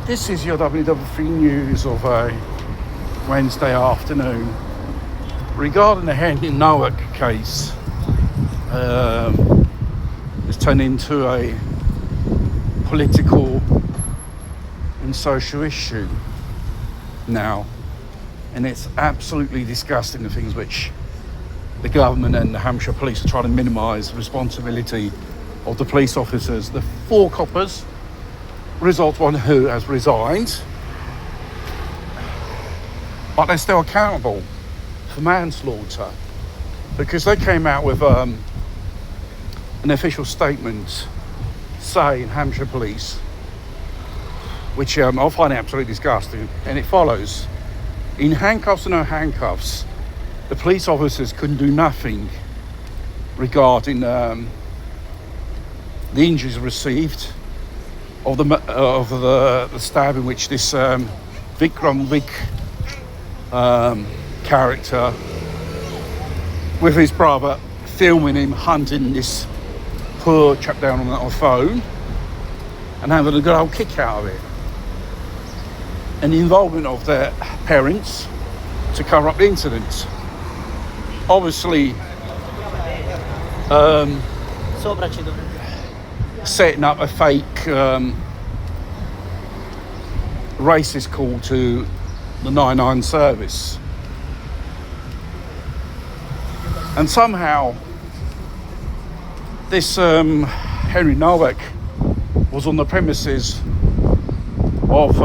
This is your WWF news of a Wednesday afternoon regarding the Henry Nowak case. It's turned into a political and social issue now, and it's absolutely disgusting, the things which the government and the Hampshire police are trying to minimise the responsibility of the police officers. The 4 coppers, result one who has resigned, but they're still accountable for manslaughter because they came out with an official statement saying, Hampshire police, which I find absolutely disgusting, and it follows: in handcuffs or no handcuffs, the police officers couldn't do nothing regarding the injuries received of the stab in which this Vikram character, with his brother, filming him hunting this poor chap down on a phone and having a good old kick out of it, and the involvement of their parents to cover up the incident. Obviously, setting up a fake racist call to the 999 service, and somehow this Henry Nowak was on the premises of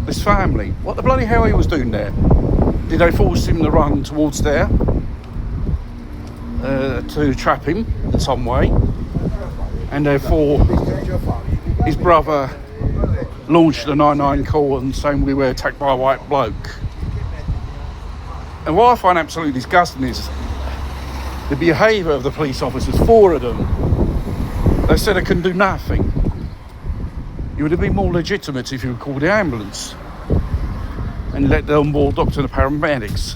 this family. What the bloody hell he was doing there? Did they force him to run towards there to trap him in some way? And therefore his brother launched a 999 call and saying we were attacked by a white bloke. And what I find absolutely disgusting is the behaviour of the police officers, 4 of them. They said they couldn't do nothing. It would have been more legitimate if you would call the ambulance and let the on-board doctor and the paramedics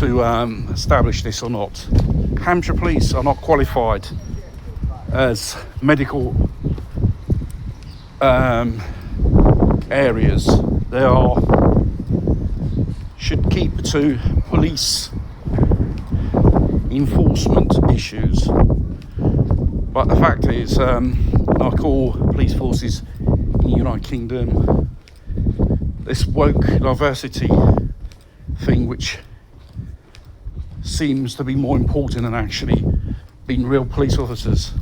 to establish this or not. Hampshire police are not qualified as medical areas. They should keep to police enforcement issues. But the fact is, like all police forces in the United Kingdom, this woke diversity thing, which seems to be more important than actually being real police officers,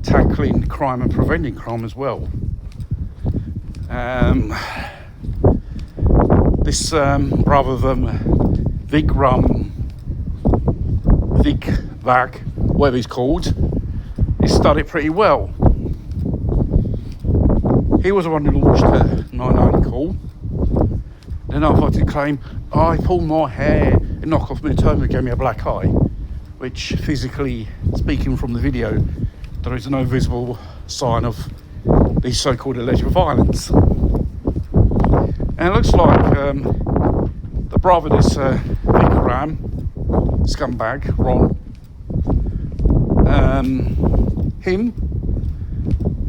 tackling crime and preventing crime as well. This brother of them, Vikram, whatever he's called, he studied pretty well. He was the one who launched the 999 call. Then I thought to claim, I pulled my hair and knocked off my tongue and gave me a black eye, which, physically speaking from the video, there is no visible sign of the so-called alleged violence. And it looks like the brother, this Vikram scumbag, Ron,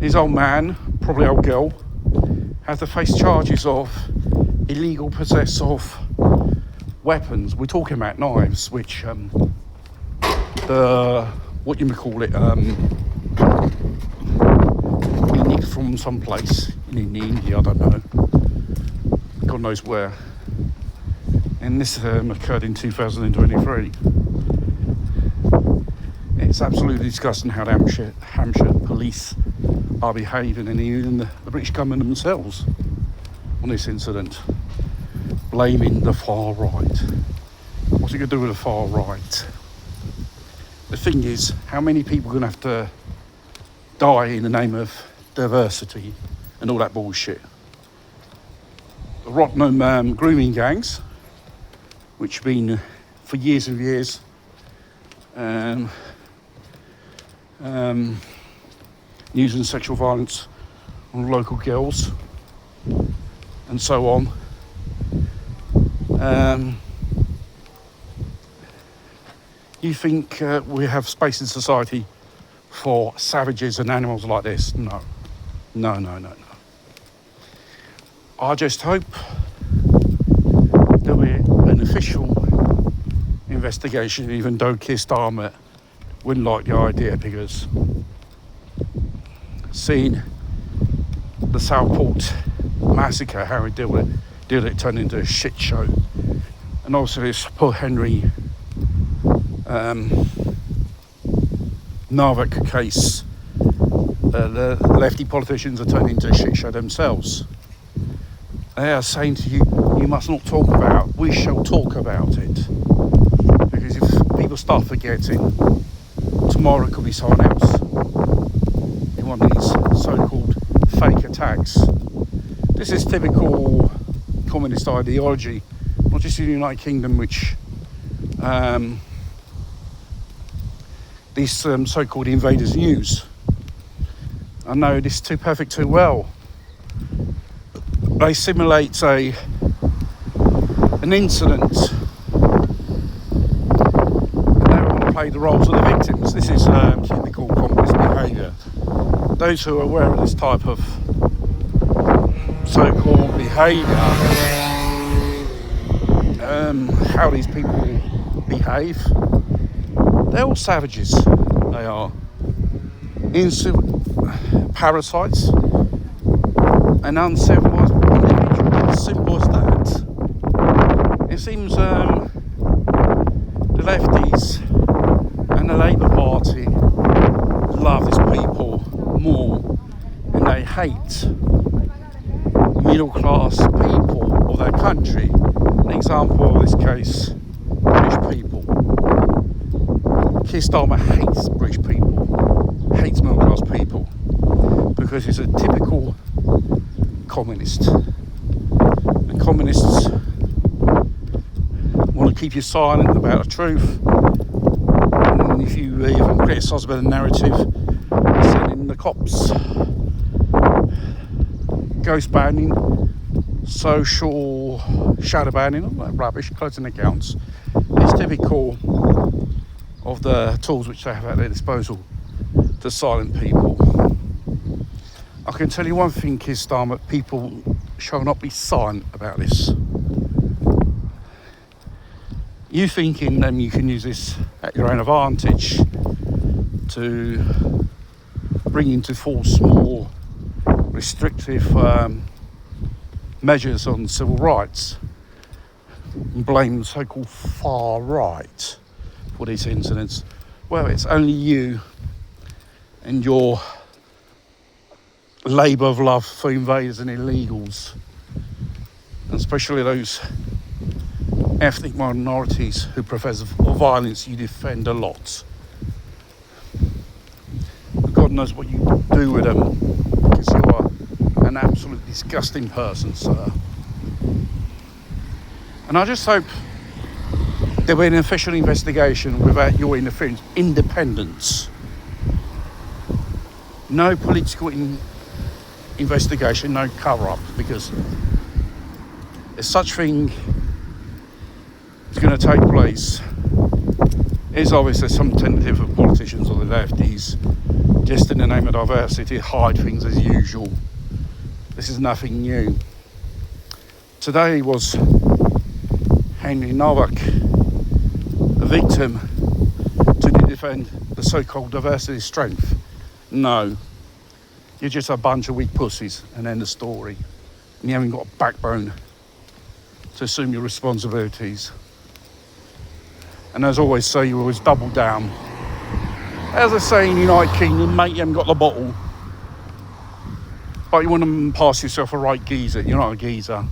his old man, probably old girl, have to face charges of illegal possess of weapons. We're talking about knives, which what you may call it, he nicked from some place in India, I don't know, God knows where. And this occurred in 2023. It's absolutely disgusting how the Hampshire police are behaving, and even the British government themselves on this incident, blaming the far right. What's it going to do with the far right? The thing is, how many people are going to have to die in the name of diversity and all that bullshit? The rotten grooming gangs, which have been for years and years using sexual violence on local girls and so on. You think we have space in society for savages and animals like this? No. I just hope there'll be an official investigation, even though Keir Starmer wouldn't like the idea, because seeing the Southport massacre, how he did it turned into a shit show. And also this poor Henry nowak case, the lefty politicians are turning into a shit show themselves. They are saying to you, you must not talk about, we shall talk about it. Because if people start forgetting, tomorrow it could be someone else in one of these so-called fake attacks. This is typical communist ideology, not just in the United Kingdom, which these so-called invaders use. I know this too perfect too well. They simulate an incident, and they want to play the roles of the victims. This is typical communist behaviour. Those who are aware of this type of so-called behaviour, how these people behave, they're all savages. They are parasites and uncivilized individuals. Simple as that. It seems the lefties and the Labour Party love these people more, and they hate middle-class people of their country. An example of this case, British people. Keir Starmer hates British people, hates middle-class people, because he's a typical communist. And communists want to keep you silent about the truth. And if you even criticise about the narrative, they're sending the cops. Ghost banning, social shadow banning, all that rubbish, closing accounts. It's typical of the tools which they have at their disposal to silence people. I can tell you one thing, Keir Starmer, people shall not be silent about this. You thinking then you can use this at your own advantage to bring into force more restrictive measures on civil rights and blame the so-called far right for these incidents. Well, it's only you and your labour of love for invaders and illegals, and especially those ethnic minorities who profess violence you defend a lot. But God knows what you do with them, because you are an absolute disgusting person, sir. And I just hope there'll be an official investigation without your interference. Independence. No political investigation, no cover-up, because if such thing is going to take place, it's obviously some tentative of politicians or the lefties, just in the name of diversity, hide things as usual. This is nothing new. Today was Henry Nowak, a victim, to defend the so-called diversity strength. No, you're just a bunch of weak pussies, and end the story. And you haven't got a backbone to assume your responsibilities. And as I always say, you always double down. As I say in the United Kingdom, mate, you haven't got the bottle, but you want to pass yourself a right geezer. You're not a geezer.